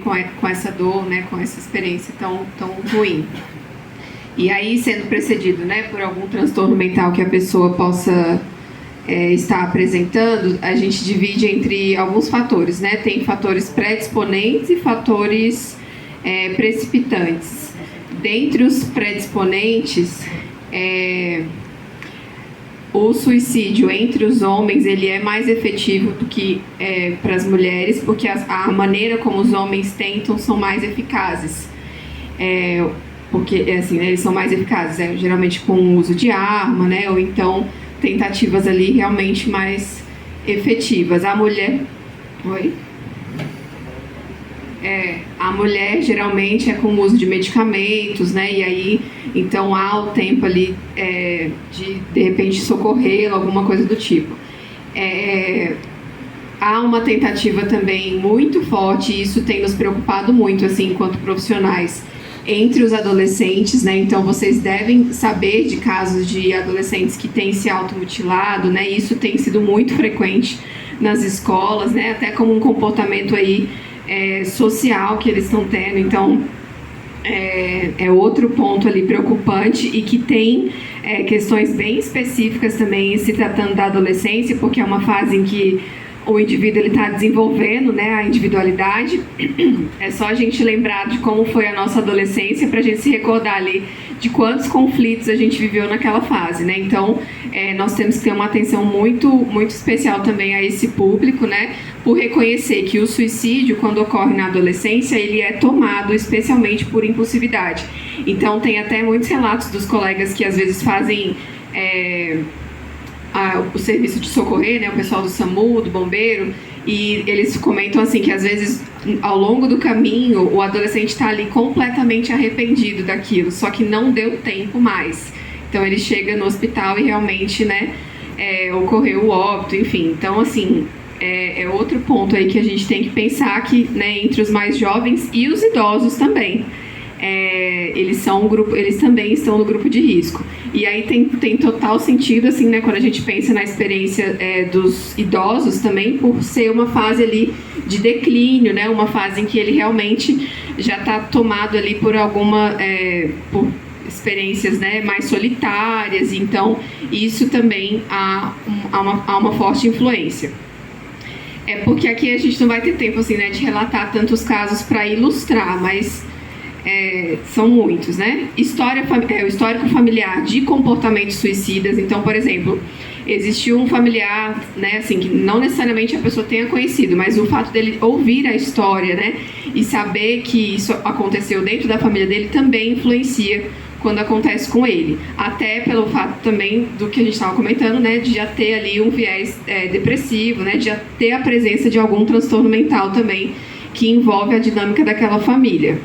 com essa dor, né, com essa experiência tão ruim. E aí, sendo precedido, né, por algum transtorno mental que a pessoa possa estar apresentando, a gente divide entre alguns fatores, né? Tem fatores predisponentes e fatores precipitantes. Dentre os predisponentes, o suicídio entre os homens ele é mais efetivo do que para as mulheres, porque a maneira como os homens tentam são mais eficazes. Porque assim, eles são mais eficazes, geralmente com o uso de arma, né? Ou então tentativas ali realmente mais efetivas. A mulher... Oi? A mulher geralmente é com o uso de medicamentos, né? E aí, então há o tempo ali de repente socorrê-la, alguma coisa do tipo. Há uma tentativa também muito forte, e isso tem nos preocupado muito, assim, enquanto profissionais, entre os adolescentes, né? Então vocês devem saber de casos de adolescentes que têm se automutilado, né? Isso tem sido muito frequente nas escolas, né? Até como um comportamento aí social que eles estão tendo. Então é outro ponto ali preocupante e que tem questões bem específicas também se tratando da adolescência, porque é uma fase em que o indivíduo está desenvolvendo, né, a individualidade. É só a gente lembrar de como foi a nossa adolescência para a gente se recordar ali de quantos conflitos a gente viveu naquela fase, né? Então, nós temos que ter uma atenção muito, muito especial também a esse público, né? Por reconhecer que o suicídio, quando ocorre na adolescência, ele é tomado especialmente por impulsividade. Então, tem até muitos relatos dos colegas que às vezes fazem... o serviço de socorrer, né, o pessoal do SAMU, do bombeiro, e eles comentam assim que às vezes ao longo do caminho o adolescente está ali completamente arrependido daquilo, só que não deu tempo mais. Então ele chega no hospital e realmente, né, ocorreu o óbito, enfim. Então assim, é outro ponto aí que a gente tem que pensar que, né, entre os mais jovens e os idosos também. Eles também estão no grupo de risco. E aí tem total sentido, assim, né, quando a gente pensa na experiência dos idosos também, por ser uma fase ali de declínio, né, uma fase em que ele realmente já está tomado ali por por experiências, né, mais solitárias. Então isso também há uma forte influência. Porque aqui a gente não vai ter tempo, assim, né, de relatar tantos casos para ilustrar, mas são muitos, né? O histórico familiar de comportamentos suicidas. Então, por exemplo, existiu um familiar, né, assim, que não necessariamente a pessoa tenha conhecido, mas o fato dele ouvir a história, né, e saber que isso aconteceu dentro da família dele também influencia quando acontece com ele. Até pelo fato também do que a gente estava comentando, né, de já ter ali um viés depressivo, né, de já ter a presença de algum transtorno mental também que envolve a dinâmica daquela família.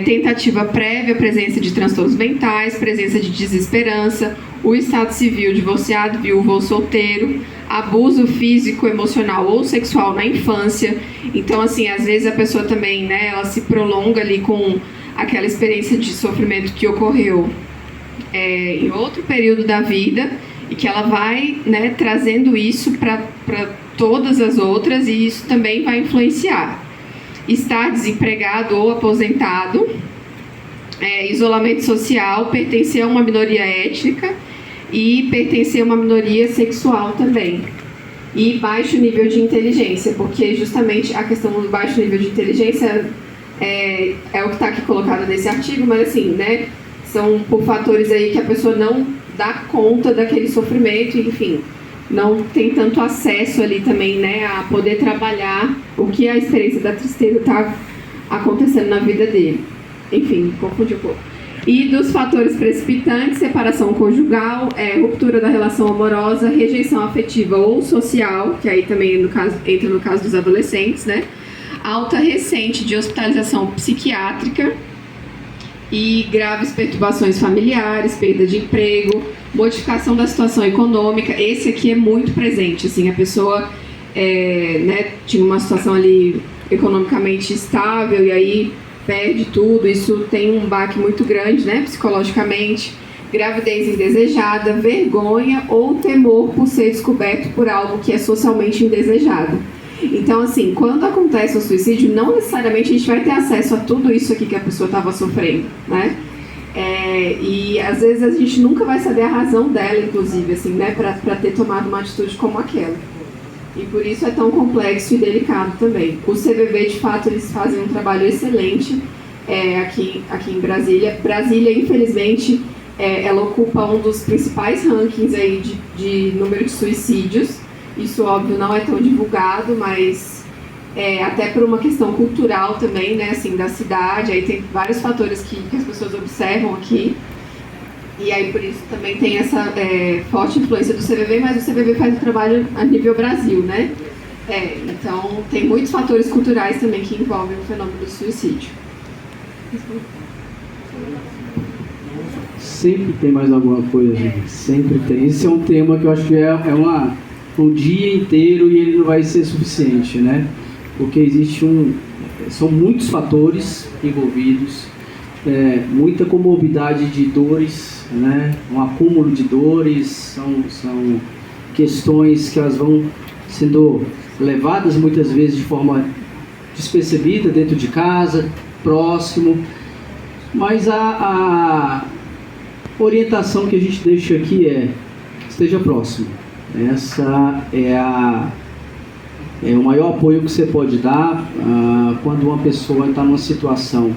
Tentativa prévia, presença de transtornos mentais, presença de desesperança, o estado civil, divorciado, viúvo ou solteiro, abuso físico, emocional ou sexual na infância. Então, assim, às vezes a pessoa também, né, ela se prolonga ali com aquela experiência de sofrimento que ocorreu em outro período da vida e que ela vai, né, trazendo isso para todas as outras, e isso também vai influenciar. Estar desempregado ou aposentado, isolamento social, pertencer a uma minoria étnica e pertencer a uma minoria sexual também. E baixo nível de inteligência, porque justamente a questão do baixo nível de inteligência é o que está aqui colocado nesse artigo, mas assim, né, são por fatores aí que a pessoa não dá conta daquele sofrimento, enfim, não tem tanto acesso ali também, né, a poder trabalhar o que a experiência da tristeza está acontecendo na vida dele. Enfim, confundi um pouco. E dos fatores precipitantes: separação conjugal, ruptura da relação amorosa, rejeição afetiva ou social, que aí também entra no caso dos adolescentes, né, alta recente de hospitalização psiquiátrica e graves perturbações familiares, perda de emprego, modificação da situação econômica. Esse aqui é muito presente, assim, a pessoa né, tinha uma situação ali economicamente estável e aí perde tudo, isso tem um baque muito grande, né, psicologicamente. Gravidez indesejada, vergonha ou temor por ser descoberto por algo que é socialmente indesejado. Então, assim, quando acontece um suicídio, não necessariamente a gente vai ter acesso a tudo isso aqui que a pessoa estava sofrendo, né? E às vezes a gente nunca vai saber a razão dela, inclusive, assim, né, para ter tomado uma atitude como aquela. E por isso é tão complexo e delicado também. O CVV, de fato, eles fazem um trabalho excelente aqui em Brasília. Brasília, infelizmente, ela ocupa um dos principais rankings aí de número de suicídios. Isso, óbvio, não é tão divulgado, mas até por uma questão cultural também, né, assim, da cidade. Aí tem vários fatores que as pessoas observam aqui. E aí, por isso, também tem essa forte influência do CVV, mas o CVV faz o trabalho a nível Brasil, né? Então, tem muitos fatores culturais também que envolvem o fenômeno do suicídio. Sempre tem mais alguma coisa, sempre tem. Esse é um tema que eu acho que um dia inteiro e ele não vai ser suficiente, né? Porque existe são muitos fatores envolvidos, muita comorbidade de dores, né? Um acúmulo de dores, são questões que elas vão sendo levadas muitas vezes de forma despercebida dentro de casa, próximo, mas a orientação que a gente deixa aqui esteja próximo. Essa é o maior apoio que você pode dar quando uma pessoa está numa situação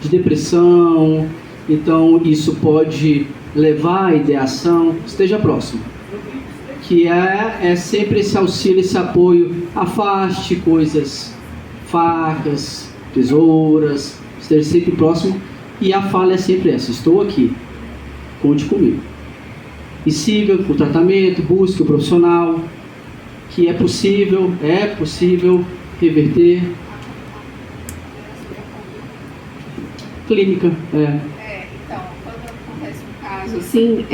de depressão. Então isso pode levar à ideação. Esteja próximo, que é sempre esse auxílio, esse apoio. Afaste coisas, facas, tesouras, esteja sempre próximo. E a fala é sempre essa: estou aqui, conte comigo. E siga o tratamento, busque o profissional, que é possível reverter. Clínica, então, quando acontece um caso assim,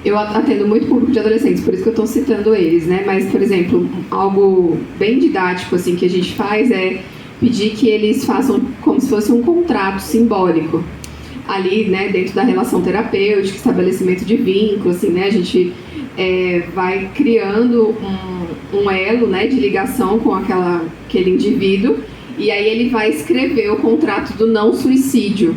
eu atendo muito público de adolescentes, por isso que eu estou citando eles, né? Mas, por exemplo, algo bem didático assim que a gente faz é pedir que eles façam como se fosse um contrato simbólico ali, né, dentro da relação terapêutica, estabelecimento de vínculo, assim, né, a gente vai criando um elo, né, de ligação com aquele indivíduo, e aí ele vai escrever o contrato do não suicídio,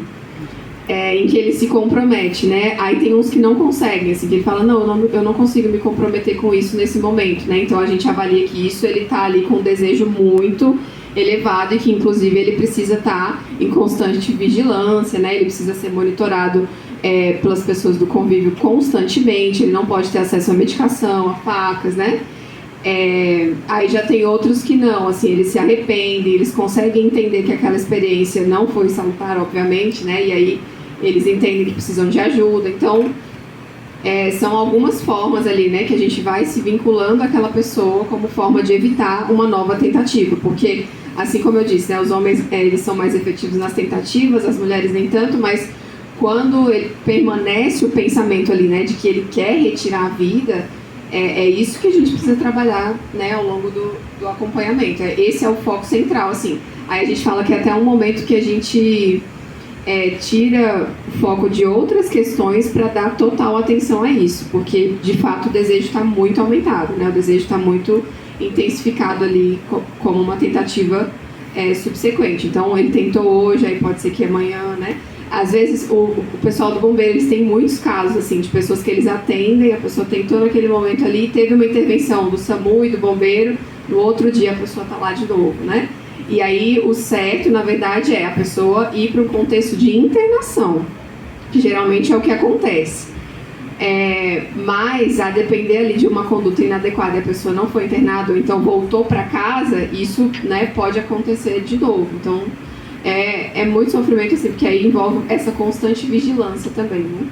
em que ele se compromete, né. Aí tem uns que não conseguem, assim, que ele fala, eu não consigo me comprometer com isso nesse momento, né, então a gente avalia que isso ele tá ali com um desejo muito elevado e que inclusive ele precisa estar em constante vigilância, né? Ele precisa ser monitorado pelas pessoas do convívio constantemente, ele não pode ter acesso à medicação, a facas, né? Aí já tem outros que não, assim, eles se arrependem, eles conseguem entender que aquela experiência não foi salutar, obviamente, né? E aí eles entendem que precisam de ajuda, então são algumas formas ali, né, que a gente vai se vinculando àquela pessoa como forma de evitar uma nova tentativa, porque, assim como eu disse, né, os homens eles são mais efetivos nas tentativas, as mulheres nem tanto, mas quando ele permanece o pensamento ali, né, de que ele quer retirar a vida, é isso que a gente precisa trabalhar, né, ao longo do acompanhamento. Esse é o foco central, assim. Aí a gente fala que até um momento que a gente tira o foco de outras questões para dar total atenção a isso, porque de fato o desejo está muito aumentado, né? O desejo está muito intensificado ali como uma tentativa subsequente. Então ele tentou hoje, aí pode ser que amanhã, né? Às vezes o pessoal do bombeiro, eles têm muitos casos assim de pessoas que eles atendem, a pessoa tentou naquele momento ali, teve uma intervenção do SAMU e do bombeiro, no outro dia a pessoa está lá de novo, né? E aí o certo, na verdade, é a pessoa ir para um contexto de internação, que geralmente é o que acontece. Mas a depender ali de uma conduta inadequada e a pessoa não foi internada ou então voltou para casa, isso, né, pode acontecer de novo. Então é muito sofrimento, assim, porque aí envolve essa constante vigilância também, né?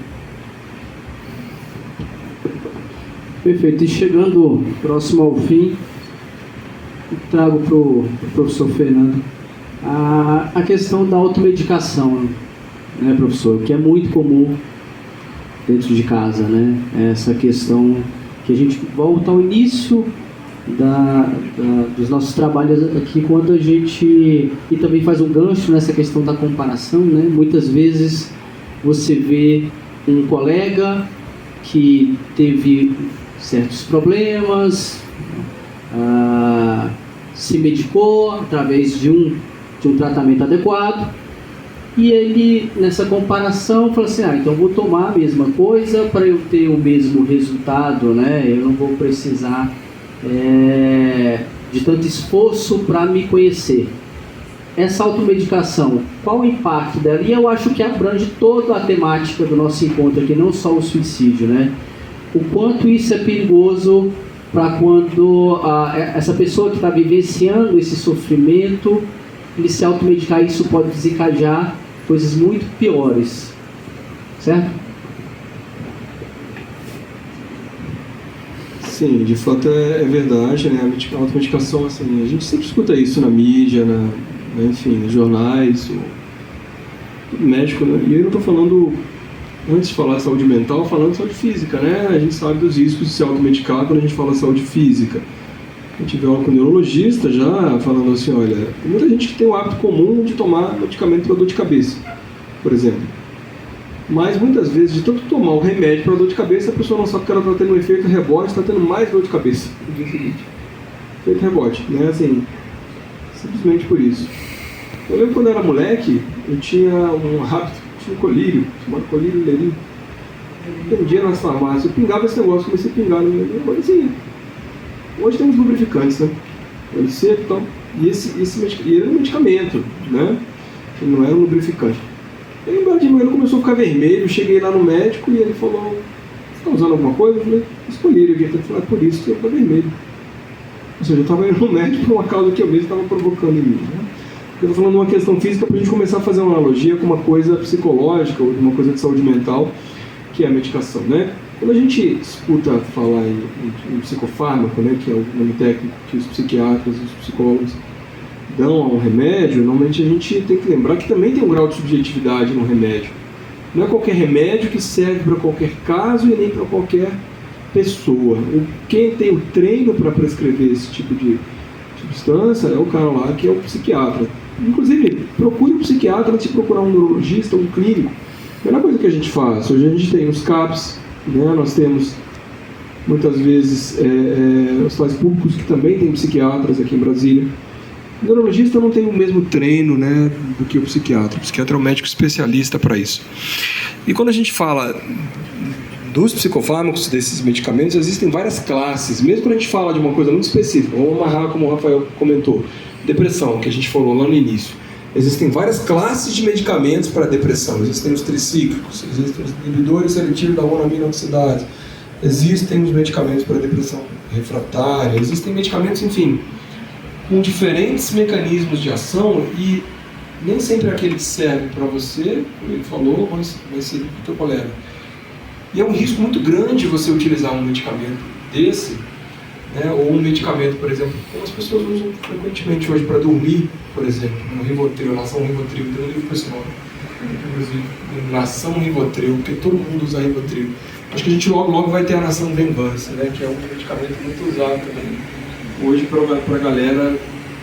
Perfeito. E chegando próximo ao fim, trago para o professor Fernando a questão da automedicação, né, professor, que é muito comum dentro de casa, né? Essa questão que a gente volta ao início dos nossos trabalhos aqui, quando a gente, e também faz um gancho nessa questão da comparação, né? Muitas vezes você vê um colega que teve certos problemas, se medicou através de um tratamento adequado, e ele, nessa comparação, falou assim, então vou tomar a mesma coisa para eu ter o mesmo resultado, né? Eu não vou precisar de tanto esforço para me conhecer. Essa automedicação, qual o impacto dela? E eu acho que abrange toda a temática do nosso encontro aqui, não só o suicídio, né? O quanto isso é perigoso para quando essa pessoa que está vivenciando esse sofrimento, ele se automedicar, isso pode desencadear coisas muito piores, certo? Sim, de fato é verdade, né? A automedicação, assim, a gente sempre escuta isso na mídia, enfim, nos jornais, o médico, né? E eu não estou falando, antes de falar de saúde mental, falando de saúde física, né? A gente sabe dos riscos de se automedicar quando a gente fala de saúde física. A gente vê um neurologista já falando assim, olha, tem muita gente que tem o hábito comum de tomar medicamento para dor de cabeça, por exemplo. Mas muitas vezes, de tanto tomar o remédio para dor de cabeça, a pessoa não sabe que ela está tendo um efeito rebote, está tendo mais dor de cabeça no dia seguinte. Efeito rebote, né? Assim, simplesmente por isso. Eu lembro quando eu era moleque, eu tinha um hábito, tinha um colírio, chamado colírio lerino. Vendia nas farmácias, eu pingava esse negócio, comecei a pingar no meu negócio, assim. Hoje tem uns lubrificantes, né? Olho seco e tal. E ele era um medicamento, né? Ele não era um lubrificante. Aí o meu olho começou a ficar vermelho, cheguei lá no médico e ele falou, você está usando alguma coisa? Eu falei, escolhi aqui. Ele falou, por isso que eu estou vermelho. Ou seja, eu estava indo no médico por uma causa que eu mesmo estava provocando em mim, né? Eu estou falando de uma questão física para a gente começar a fazer uma analogia com uma coisa psicológica ou uma coisa de saúde mental, que é a medicação, né? Quando a gente escuta falar em psicofármaco, né, que é o nome técnico que os psiquiatras e os psicólogos dão a um remédio, normalmente a gente tem que lembrar que também tem um grau de subjetividade no remédio. Não é qualquer remédio que serve para qualquer caso e nem para qualquer pessoa. Quem tem o treino para prescrever esse tipo de substância é o cara lá que é o psiquiatra. Inclusive, procure um psiquiatra antes de procurar um neurologista ou um clínico. A melhor coisa que a gente faz, hoje a gente tem os CAPs, né? Nós temos muitas vezes hospitais públicos que também têm psiquiatras aqui em Brasília. O neurologista não tem o mesmo treino, né, do que o psiquiatra. O psiquiatra é um médico especialista para isso. E quando a gente fala dos psicofármacos, desses medicamentos, existem várias classes. Mesmo quando a gente fala de uma coisa muito específica, vamos amarrar como o Rafael comentou, depressão, que a gente falou lá no início. Existem várias classes de medicamentos para depressão. Existem os tricíclicos, existem os inibidores seletivos da monoamina oxidase, existem os medicamentos para depressão refratária, existem medicamentos, enfim, com diferentes mecanismos de ação e nem sempre aquele que serve para você, como ele falou, vai servir para o teu colega. E é um risco muito grande você utilizar um medicamento desse, né, ou um medicamento, por exemplo, como as pessoas usam frequentemente hoje para dormir, por exemplo, no Rivotril, nação Rivotril, tem um livro com esse nome, inclusive, nação Rivotril, porque todo mundo usa Rivotril. Acho que a gente logo vai ter a nação Venvança, né, que é um medicamento muito usado também hoje para a galera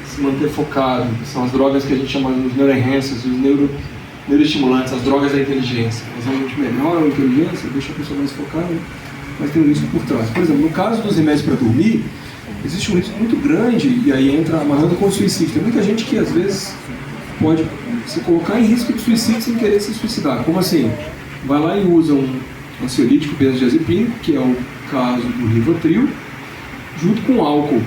se manter focado. São as drogas que a gente chama de neuroenhancers, os neuroestimulantes, as drogas da inteligência. Elas realmente melhoram a inteligência, deixam a pessoa mais focada, né? Mas tem um risco por trás. Por exemplo, no caso dos remédios para dormir, existe um risco muito grande, e aí entra amarrando com o suicídio. Tem muita gente que às vezes pode se colocar em risco de suicídio sem querer se suicidar. Como assim? Vai lá e usa um ansiolítico benzodiazepínico, que é o caso do Rivotril, junto com álcool.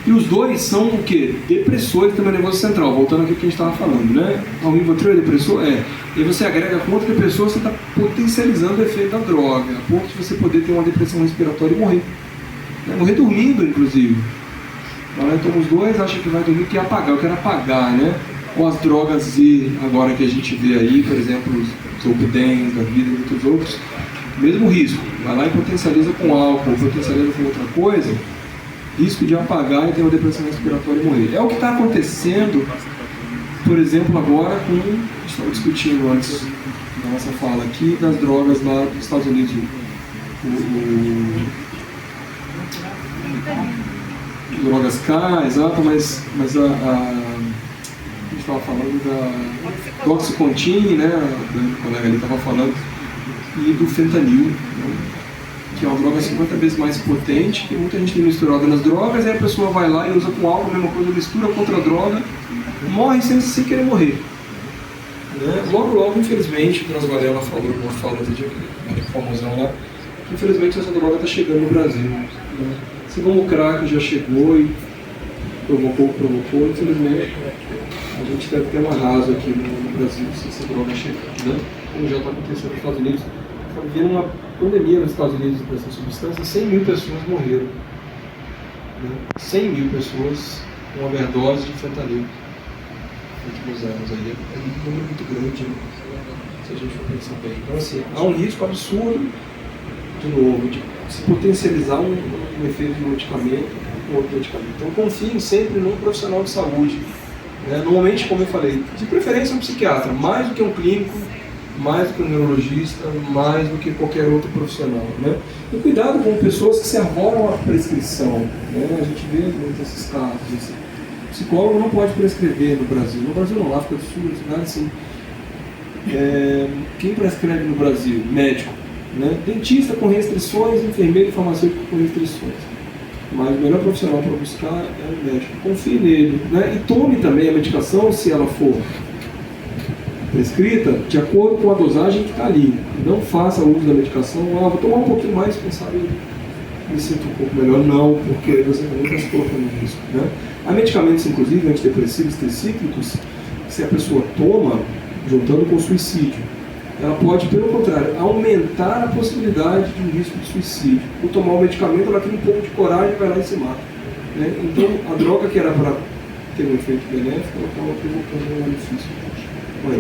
E os dois são o quê? Depressores do sistema nervoso central, voltando aqui ao que a gente estava falando, né? O Rivotril é depressor? É. E você agrega com outra depressor, você está potencializando o efeito da droga, a ponto de você poder ter uma depressão respiratória e morrer. Né? Morrer dormindo, inclusive. Então os dois acham que vai dormir, que apagar, eu quero apagar, né? Ou as drogas Z, agora que a gente vê aí, por exemplo, os Zolpidem da vida e muitos outros, mesmo risco. Vai lá e potencializa com álcool, potencializa com outra coisa, risco de apagar e ter uma depressão respiratória e morrer. É o que está acontecendo, por exemplo, agora com, a gente estava discutindo antes da nossa fala aqui, das drogas lá dos Estados Unidos. Drogas K, exato, mas a gente estava falando do Oxycontin, né, o colega ali estava falando, e do fentanil, né, que é uma droga 50 vezes mais potente, que muita gente tem misturado nas drogas, aí a pessoa vai lá e usa com álcool, a mesma coisa, mistura com outra droga, morre sem querer morrer. Né? Logo, infelizmente, o Drauzio Varela falou outro dia, famosão lá, que infelizmente essa droga está chegando no Brasil. Né? Assim como o crack já chegou e provocou, infelizmente, a gente deve ter um arraso aqui no Brasil se essa droga chegar. Né? Como já está acontecendo nos Estados Unidos, está vivendo uma pandemia nos Estados Unidos dessa substância, 100 mil pessoas morreram. Né? 100 mil pessoas com overdose de fentanil nos últimos anos. Aí é um número muito grande, né? Se a gente for pensar bem. Então, assim, há um risco absurdo, de novo, de se potencializar um efeito de um medicamento com outro medicamento. Então, confiem sempre num profissional de saúde. Né? Normalmente, como eu falei, de preferência um psiquiatra, mais do que um clínico, mais do que um neurologista, mais do que qualquer outro profissional. Né? E cuidado com pessoas que se arvoram a prescrição. Né? A gente vê muitos desses casos. Assim. O psicólogo não pode prescrever no Brasil. No Brasil não, lá África do Sul, cidade assim. Quem prescreve no Brasil? Médico. Né? Dentista com restrições, enfermeiro e farmacêutico com restrições. Mas o melhor profissional para buscar é o médico. Confie nele. Né? E tome também a medicação, se ela for prescrita, de acordo com a dosagem que está ali. Não faça uso da medicação, vou tomar um pouquinho mais, quem sabe me sinto um pouco melhor. Não, porque você também está se colocando em risco. Né? Há medicamentos, inclusive, antidepressivos tricíclicos, que se a pessoa toma, juntando com suicídio, ela pode, pelo contrário, aumentar a possibilidade de um risco de suicídio. Por tomar o medicamento, ela tem um pouco de coragem e vai lá e se mata. Né? Então, a droga que era para ter um efeito benéfico, ela acaba provocando um malefício.